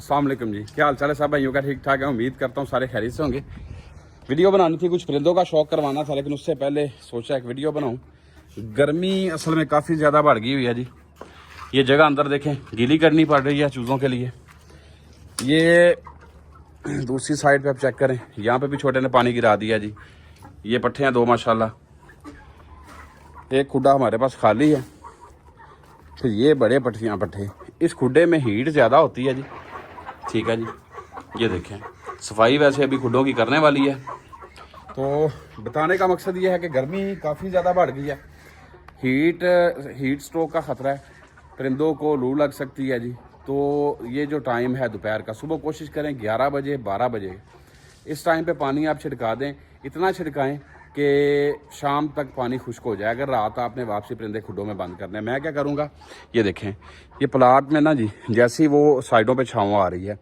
अस्सलाम वालेकुम जी, क्या हाल चाल है सब भाइयों का? ठीक ठाक है, उम्मीद करता हूँ सारे खैरियत से होंगे। वीडियो बनानी थी, कुछ परिंदों का शौक करवाना था, लेकिन उससे पहले सोचा एक वीडियो बनाऊँ। गर्मी असल में काफ़ी ज़्यादा बढ़ गई हुई है जी। ये जगह अंदर देखें गीली करनी पड़ रही है चूज़ों के लिए। ये दूसरी साइड पे आप चेक करें, यहाँ पे भी छोटे ने पानी गिरा दिया जी। ये पट्ठे हैं दो माशाल्लाह। एक खुड्डा हमारे पास खाली है, फिर ये बड़े पट्ठे। इस खुड्डे में हीट ज़्यादा होती है जी, ठीक है जी। ये देखें, सफाई वैसे अभी खुड्डों की करने वाली है। तो बताने का मकसद ये है कि गर्मी काफ़ी ज़्यादा बढ़ गई है। हीट स्ट्रोक का ख़तरा है, परिंदों को लू लग सकती है जी। तो ये जो टाइम है दोपहर का, सुबह कोशिश करें 11 बजे 12 बजे इस टाइम पे पानी आप छिड़का दें। इतना छिड़काएं कि शाम तक पानी खुश्क हो जाए। अगर रात आपने वापसी परिंदे खुड्डों में बंद करने, मैं क्या करूँगा, ये देखें, ये प्लाट में ना जी जैसी वो साइडों पे छाँव आ रही है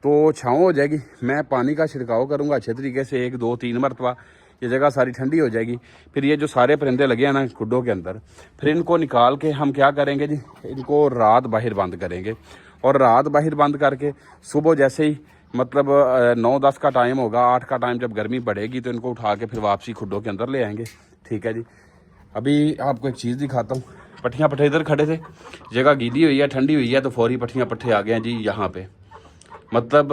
तो छाँव हो जाएगी। मैं पानी का छिड़काव करूँगा अच्छे तरीके से, 1 2 3 मरतबा। ये जगह सारी ठंडी हो जाएगी। फिर ये जो सारे परिंदे लगे हैं ना खुड्डों के अंदर, फिर इनको निकाल के हम क्या करेंगे जी, इनको रात बाहर बंद करेंगे। और रात बाहर बंद करके सुबह जैसे ही मतलब 9 10 का टाइम होगा, 8 का टाइम जब गर्मी बढ़ेगी तो इनको उठा के फिर वापसी खुड्डों के अंदर ले आएंगे, ठीक है जी। अभी आपको एक चीज़ दिखाता हूँ। पट्ठियाँ पट्ठे इधर खड़े थे, जगह गीली हुई है, ठंडी हुई है, तो फौरी पट्ठियाँ पट्ठे आ गए हैं जी यहाँ पे। मतलब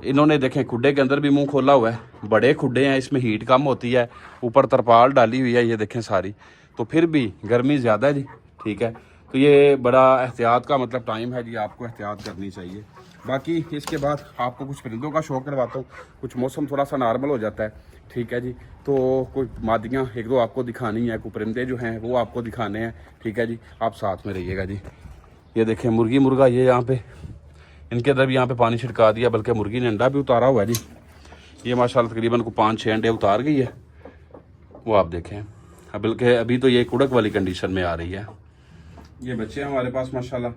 इन्होंने देखें खुड्डे के अंदर भी मुंह खोला हुआ है, बड़े खुड्डे हैं, इसमें हीट कम होती है, ऊपर तरपाल डाली हुई है, ये देखें सारी। तो फिर भी गर्मी ज़्यादा है जी, ठीक है। तो ये बड़ा एहतियात का मतलब टाइम है जी, आपको एहतियात करनी चाहिए। बाकी इसके बाद आपको कुछ परिंदों का शौक करवाता हूँ। कुछ मौसम थोड़ा सा नॉर्मल हो जाता है, ठीक है जी। तो कोई मादियाँ 1 2 आपको दिखानी है, कोई परिंदे जो हैं वो आपको दिखाने हैं, ठीक है जी। आप साथ में रहिएगा जी। ये देखें मुर्गी मुर्गा, ये यहाँ पे इनके अंदर भी यहाँ पे पानी छिड़का दिया, बल्कि मुर्गी ने अंडा भी उतारा हुआ है जी। ये माशाल्लाह तकरीबन को 5 6 अंडे उतार गई है, वो आप देखें। अब बल्कि अभी तो ये कुड़क वाली कंडीशन में आ रही है। ये बच्चे हैं हमारे पास माशाल्लाह।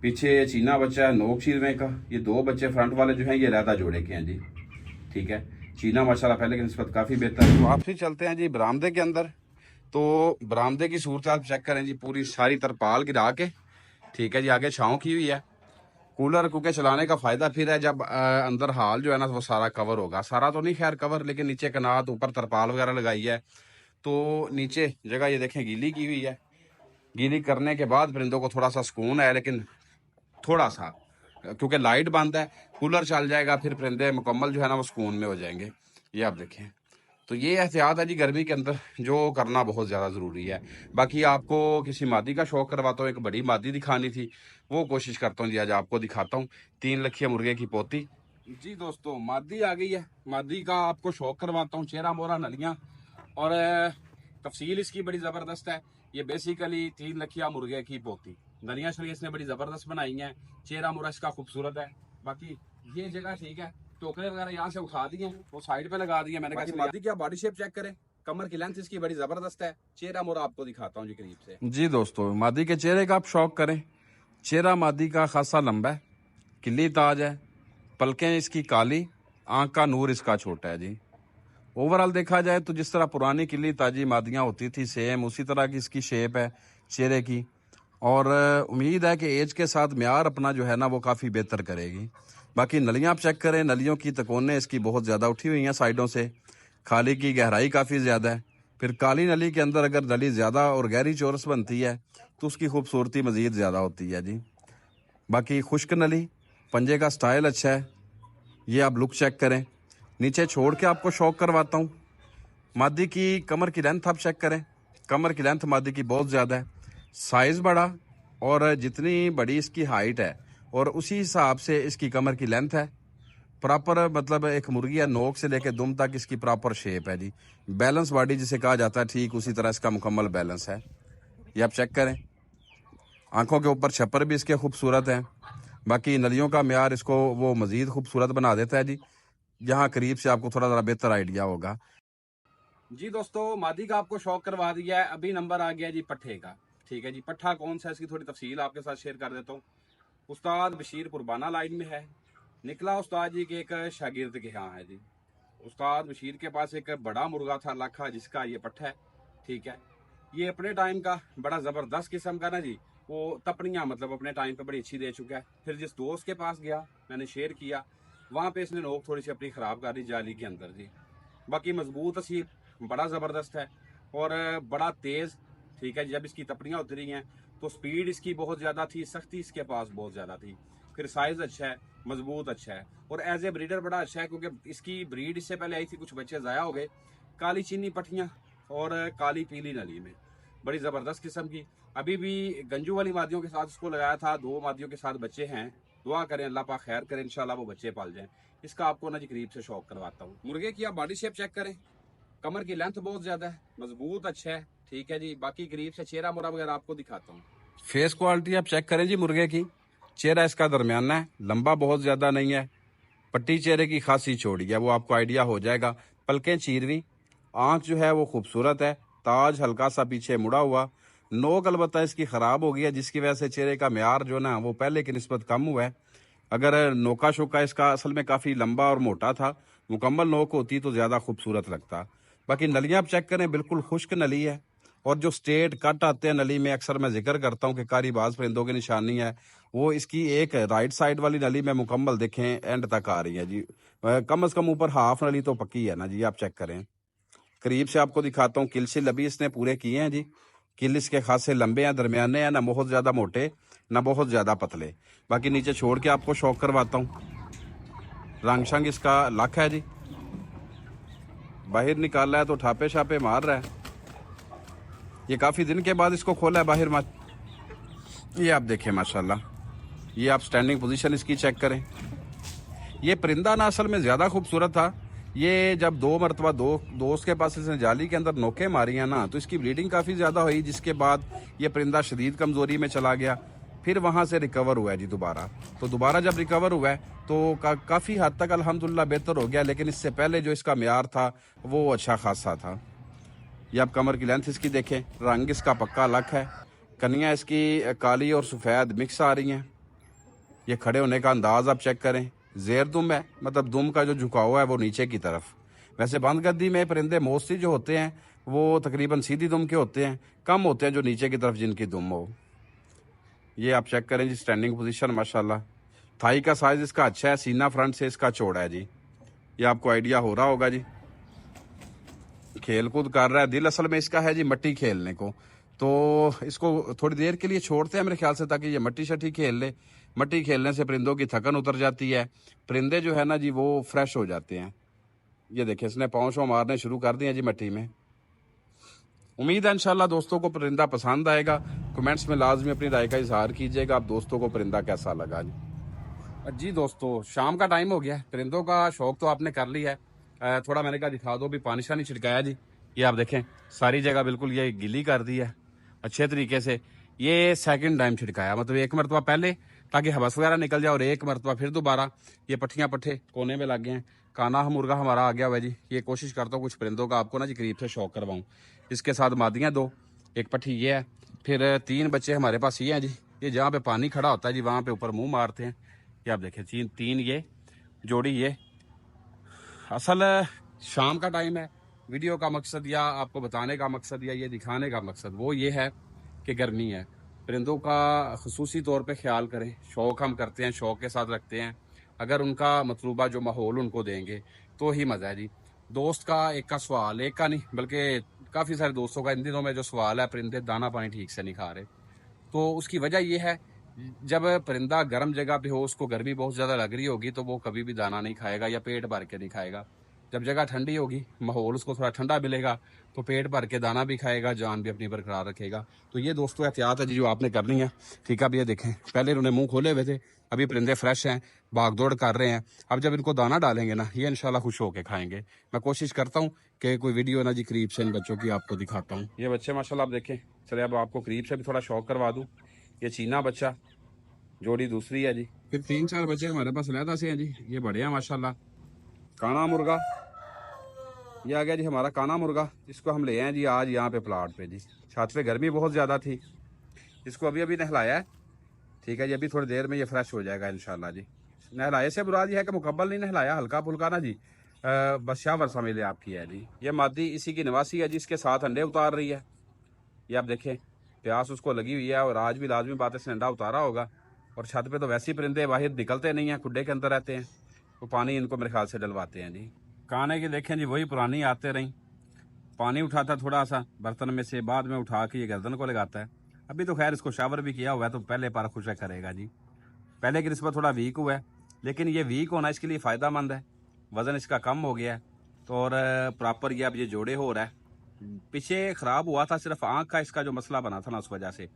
पीछे चीना बच्चा है नोक चीरने का। ये 2 बच्चे फ्रंट वाले जो हैं ये लहदा जोड़े के हैं जी, ठीक है। चीना माशाल्लाह पहले की निस्बत काफ़ी बेहतर है। तो आपसे चलते हैं जी बरामदे के अंदर। तो बरामदे की सूरत आप चेक करें जी, पूरी सारी तरपाल गिरा के, ठीक है जी। आगे छाँव की हुई है। कूलर क्योंकि चलाने का फ़ायदा फिर है जब अंदर हाल जो है ना वो सारा कवर होगा। सारा तो नहीं खैर कवर, लेकिन नीचे कनात ऊपर तरपाल वगैरह लगाई है। तो नीचे जगह ये देखें गीली की हुई है। गीली करने के बाद परिंदों को थोड़ा सा सुकून है, लेकिन थोड़ा सा, क्योंकि लाइट बंद है, कूलर चल जाएगा फिर परिंदे मुकम्मल जो है ना वो सुकून में हो जाएंगे। ये आप देखें। तो ये एहतियात है जी गर्मी के अंदर जो करना बहुत ज़्यादा ज़रूरी है। बाकी आपको किसी मादी का शौक करवाता हूँ, एक बड़ी मादी दिखानी थी, वो कोशिश करता हूँ जी आज आपको दिखाता हूँ। 3 लखिया मुर्गे की पोती जी। दोस्तों मादी आ गई है, मादी का आपको शौक करवाता हूँ। चेहरा मोहरा नलियाँ और तफसील इसकी बड़ी ज़बरदस्त है। ये बेसिकली 3 लखिया मुर्गे की पोती, नलियाँ शलियाँ इसने बड़ी ज़बरदस्त बनाई हैं। चेहरा मोहरा इसका खूबसूरत है। बाकी ये जगह ठीक है, टोकरे वगैरह यहाँ से उठा दिए, वो साइड पे लगा दिए। मैंने कहा मादी की बॉडी शेप चेक करें, कमर की लेंथ इसकी बड़ी जबरदस्त है। चेहरा मोरा आपको दिखाता हूँ जी करीब से जी। दोस्तों मादी के चेहरे का आप शौक करें। चेहरा मादी का खासा लंबा है, किली ताज है, पलकें इसकी काली, आंख का नूर इसका छोटा है जी। ओवरऑल देखा जाए तो जिस तरह पुरानी किली ताजी मादियाँ होती थी सेम उसी तरह की इसकी शेप है चेहरे की। और उम्मीद है कि एज के साथ म्यार अपना जो है ना वो काफ़ी बेहतर करेगी। बाकी नलियाँ आप चेक करें, नलियों की तकोने इसकी बहुत ज़्यादा उठी हुई हैं साइडों से, खाली की गहराई काफ़ी ज़्यादा है। फिर काली नली के अंदर अगर नली ज़्यादा और गहरी चौरस बनती है तो उसकी खूबसूरती मज़ीद ज़्यादा होती है जी। बाकी खुश्क नली, पंजे का स्टाइल अच्छा है, ये आप लुक चेक करें। नीचे छोड़ के आपको शौक करवाता हूँ। मादी की कमर की लेंथ आप चेक करें, कमर की लेंथ मादी की बहुत ज़्यादा है, साइज़ बड़ा, और जितनी बड़ी इसकी हाइट है और उसी हिसाब से इसकी कमर की लेंथ है। प्रॉपर मतलब एक मुर्गी है, नोक से लेके दुम तक इसकी प्रॉपर शेप है जी। बैलेंस बॉडी जिसे कहा जाता है, ठीक उसी तरह इसका मुकम्मल बैलेंस है। ये आप चेक करें। आंखों के ऊपर छप्पर भी इसके खूबसूरत हैं। बाकी नलियों का म्यार इसको वो मज़ीद खूबसूरत बना देता है जी। यहाँ करीब से आपको थोड़ा ज़रा बेहतर आइडिया होगा जी। दोस्तों मादी का आपको शौक करवा दिया है, अभी नंबर आ गया जी पट्ठे का, ठीक है जी। पट्ठा कौन सा है इसकी थोड़ी तफसील आपके साथ शेयर कर देता हूँ। उस्ताद बशीर पुरबाना लाइन में है, निकला उस्ताद जी के एक शागिर्द के यहाँ है जी। उस्ताद बशीर के पास एक बड़ा मुर्गा था लाखा, जिसका ये पट्ठा है, ठीक है। ये अपने टाइम का बड़ा ज़बरदस्त किस्म का ना जी वो तपड़ियाँ मतलब अपने टाइम पे बड़ी अच्छी दे चुका है। फिर जिस दोस्त के पास गया, मैंने शेयर किया, वहाँ पे इसने नोक थोड़ी सी अपनी ख़राब कर दी जाली के अंदर जी। बाकी मजबूत असी बड़ा ज़बरदस्त है और बड़ा तेज़, ठीक है। जब इसकी तपड़ियाँ उतरी हैं तो स्पीड इसकी बहुत ज़्यादा थी, सख्ती इसके पास बहुत ज़्यादा थी। फिर साइज़ अच्छा है, मजबूत अच्छा है और एज ए ब्रीडर बड़ा अच्छा है, क्योंकि इसकी ब्रीड इससे पहले आई थी, कुछ बच्चे ज़ाया हो गए, काली चीनी पट्टियाँ और काली पीली नली में, बड़ी ज़बरदस्त किस्म की। अभी भी गंजू वाली मादियों के साथ इसको लगाया था, 2 मादियों के साथ बच्चे हैं। दुआ करें अल्लाह पाक खैर करें, इंशाल्लाह वो बच्चे पाल जाएं। इसका आपको ना जी करीब से शौक करवाता हूँ। मुर्गे की आप बॉडी शेप चेक करें, कमर की लेंथ बहुत ज़्यादा है, मजबूत अच्छा है, ठीक है जी। बाकी करीब से चेहरा मोरा वगैरह आपको दिखाता हूँ। फेस क्वालिटी आप चेक करें जी मुर्गे की। चेहरा इसका दरमियाना है, लंबा बहुत ज़्यादा नहीं है, पट्टी चेहरे की खासी चौड़ी है, वो आपको आइडिया हो जाएगा। पलकें चीरवी, आंख जो है वो खूबसूरत है, ताज हल्का सा पीछे मुड़ा हुआ। नोक अलबत्ता इसकी ख़राब हो गई है, जिसकी वजह से चेहरे का म्यार जो ना वो पहले की निस्बत कम हुआ है। अगर नोका शोका इसका असल में काफ़ी लंबा और मोटा था, मुकम्मल नोक होती तो ज़्यादा खूबसूरत लगता। बाकी नलियाँ आप चेक करें, बिल्कुल खुश्क नली है और जो स्ट्रेट कट आते हैं नली में, अक्सर मैं जिक्र करता हूँ कि कारीबाज परिंदों की निशानी है, वो इसकी एक राइट साइड वाली नली में मुकम्मल देखें एंड तक आ रही है जी। कम से कम ऊपर हाफ नली तो पक्की है ना जी, आप चेक करें। करीब से आपको दिखाता हूँ, किलशिल अभी इसने पूरे किए हैं जी। किल इसके खासे लंबे हैं, दरमियाने हैं, ना बहुत ज़्यादा मोटे ना बहुत ज़्यादा पतले। बाकी नीचे छोड़ के आपको शौक करवाता हूँ। रंग शंग इसका लख है जी, बाहर निकाला है तो ठापे शापे मार रहा है। ये काफ़ी दिन के बाद इसको खोला है बाहर मत। ये आप देखें माशाल्लाह, ये आप स्टैंडिंग पोजीशन इसकी चेक करें। ये परिंदा ना असल में ज़्यादा खूबसूरत था। ये जब 2 मरतबा दोस्त के पास इसने जाली के अंदर नोके मारी हैं ना, तो इसकी ब्रीडिंग काफ़ी ज़्यादा हुई, जिसके बाद ये परिंदा शदीद कमज़ोरी में चला गया। फिर वहाँ से रिकवर हुआ है जी दोबारा। तो दोबारा जब रिकवर हुआ है तो काफ़ी हद तक अल्हम्दुलिल्लाह बेहतर हो गया, लेकिन इससे पहले जो इसका म्यार था वो अच्छा खासा था। ये आप कमर की लेंथ इसकी देखें, रंग इसका पक्का अलग है, कनियाँ इसकी काली और सफ़ेद मिक्स आ रही हैं। ये खड़े होने का अंदाज़ आप चेक करें, जेर दुम है, मतलब दुम का जो झुकाव है वो नीचे की तरफ। वैसे बंद गद्दी में परिंदे मोस्टली जो होते हैं वो तकरीबन सीधी दुम के होते हैं, कम होते हैं जो नीचे की तरफ जिनकी दुम हो। ये आप चेक करें जी, स्टैंडिंग पोजीशन माशाल्लाह। थाई का साइज़ इसका अच्छा है, सीना फ्रंट से इसका चौड़ा है जी। ये आपको आइडिया हो रहा होगा जी। खेल कूद कर रहा है, दिल असल में इसका है जी मट्टी खेलने को, तो इसको थोड़ी देर के लिए छोड़ते हैं मेरे ख्याल से, ताकि ये मट्टी शट्टी खेल ले। मट्टी खेलने से परिंदों की थकन उतर जाती है, परिंदे जो है ना जी वो फ्रेश हो जाते हैं। ये देखिए इसने पाँव शों मारने शुरू कर दिए जी मट्टी में। उम्मीद है इंशाल्लाह दोस्तों को परिंदा पसंद आएगा। कमेंट्स में लाजमी अपनी राय का इजहार कीजिएगा, आप दोस्तों को परिंदा कैसा लगा जी। दोस्तों शाम का टाइम हो गया, परिंदों का शौक तो आपने कर लिया है। थोड़ा मैंने कहा दिखा दो, भी पानी शानी छिड़काया जी। ये आप देखें सारी जगह बिल्कुल ये गिली कर दी है अच्छे तरीके से। ये सेकंड टाइम छिड़काया, मतलब एक मरतबा पहले ताकि हवस वगैरह निकल जाए, और एक मरतबा फिर दोबारा। ये पट्टियाँ पट्ठे कोने में लग गए हैं। काना मुर्गा हमारा आ गया हुआ है जी। ये कोशिश करता हूँ कुछ परिंदों का आपको ना जी करीब से शौक करवाऊँ। इसके साथ मादियाँ 2, एक पट्टी ये है, फिर 3 बच्चे हमारे पास ये हैं जी। ये जहाँ पे पानी खड़ा होता है जी वहाँ पे ऊपर मुँह मारते हैं। ये आप देखें 3 ये जोड़ी। ये असल शाम का टाइम है, वीडियो का मकसद या आपको बताने का मकसद या ये दिखाने का मकसद वो ये है कि गर्मी है, परिंदों का खुसूसी तौर पे ख्याल करें। शौक़ हम करते हैं, शौक़ के साथ रखते हैं। अगर उनका मतलूबा जो माहौल उनको देंगे तो ही मज़ा है जी। दोस्त का एक का सवाल, एक का नहीं बल्कि काफ़ी सारे दोस्तों का इन दिनों में जो सवाल है, परिंदे दाना पानी ठीक से नहीं खा रहे। तो उसकी वजह ये है, जब परिंदा गर्म जगह पे हो, उसको गर्मी बहुत ज़्यादा लग रही होगी, तो वो कभी भी दाना नहीं खाएगा या पेट भर के नहीं खाएगा। जब जगह ठंडी होगी, माहौल उसको थोड़ा ठंडा मिलेगा, तो पेट भर के दाना भी खाएगा, जान भी अपनी बरकरार रखेगा। तो ये दोस्तों एहतियात है जी जो आपने करनी है, ठीक है। अब ये देखें, पहले इन्होंने मुंह खोले हुए थे, अभी परिंदे फ्रेश हैं, भाग दौड़ कर रहे हैं। अब जब इनको दाना डालेंगे ना, ये इंशाल्लाह खुश होकर खाएंगे। मैं कोशिश करता हूँ कि कोई वीडियो ना जी करीब से इन बच्चों की आपको दिखाता हूँ। ये बच्चे माशाल्लाह आप देखें। चले अब आपको करीब से भी थोड़ा शौक करवा दूँ। ये चीना बच्चा, जोड़ी दूसरी है जी। फिर 3-4 बच्चे हमारे पास लहदा से हैं जी। ये बड़े हैं माशाल्लाह। काना मुर्गा, ये आ गया जी हमारा काना मुर्गा, इसको हम ले आए जी आज यहाँ पे प्लाट पे जी। छत पे गर्मी बहुत ज़्यादा थी, इसको अभी अभी नहलाया है, ठीक है जी। अभी थोड़ी देर में ये फ्रेश हो जाएगा इंशाल्लाह जी। नहलाए से बुरा जी है कि मुकम्मल नहीं नहलाया, हल्का फुल्का ना जी, बस शावर समझ ले आपकी है जी। ये मादी इसी की निवासी है जी, इसके साथ अंडे उतार रही है। ये आप देखें, प्यास उसको लगी हुई है, और आज भी लाजमी बात है सिलेंडर उतारा होगा। और छत पे तो वैसे ही परिंदे बाहर निकलते नहीं हैं, खुड्डे के अंदर रहते हैं, तो पानी इनको मेरे ख्याल से डलवाते हैं जी। खाने की देखें जी वही पुरानी आते रही, पानी उठाता थोड़ा सा बर्तन में से, बाद में उठा के ये गर्दन को लगाता है। अभी तो खैर इसको शावर भी किया हुआ है, तो पहले पर खुश करेगा जी। पहले की निस्बत थोड़ा वीक हुआ है, लेकिन ये वीक होना इसके लिए फ़ायदेमंद है, वज़न इसका कम हो गया है। तो और प्रॉपर ये अब ये जोड़े हो रहा है। पीछे ख़राब हुआ था सिर्फ आँख का इसका जो मसला बना था ना, उस वजह से।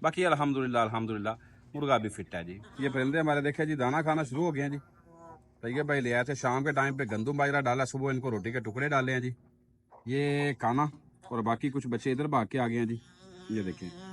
बाकी अल्हम्दुलिल्लाह अल्हम्दुलिल्लाह मुर्गा भी फिट है जी। ये परिंदे हमारे देखे जी दाना खाना शुरू हो गए हैं जी। तैयब भाई ले आए थे शाम के टाइम पे, गंदम बाजरा डाला, सुबह इनको रोटी के टुकड़े डाले हैं जी। ये खाना, और बाकी कुछ बच्चे इधर भाग के आ गए हैं जी, ये देखें।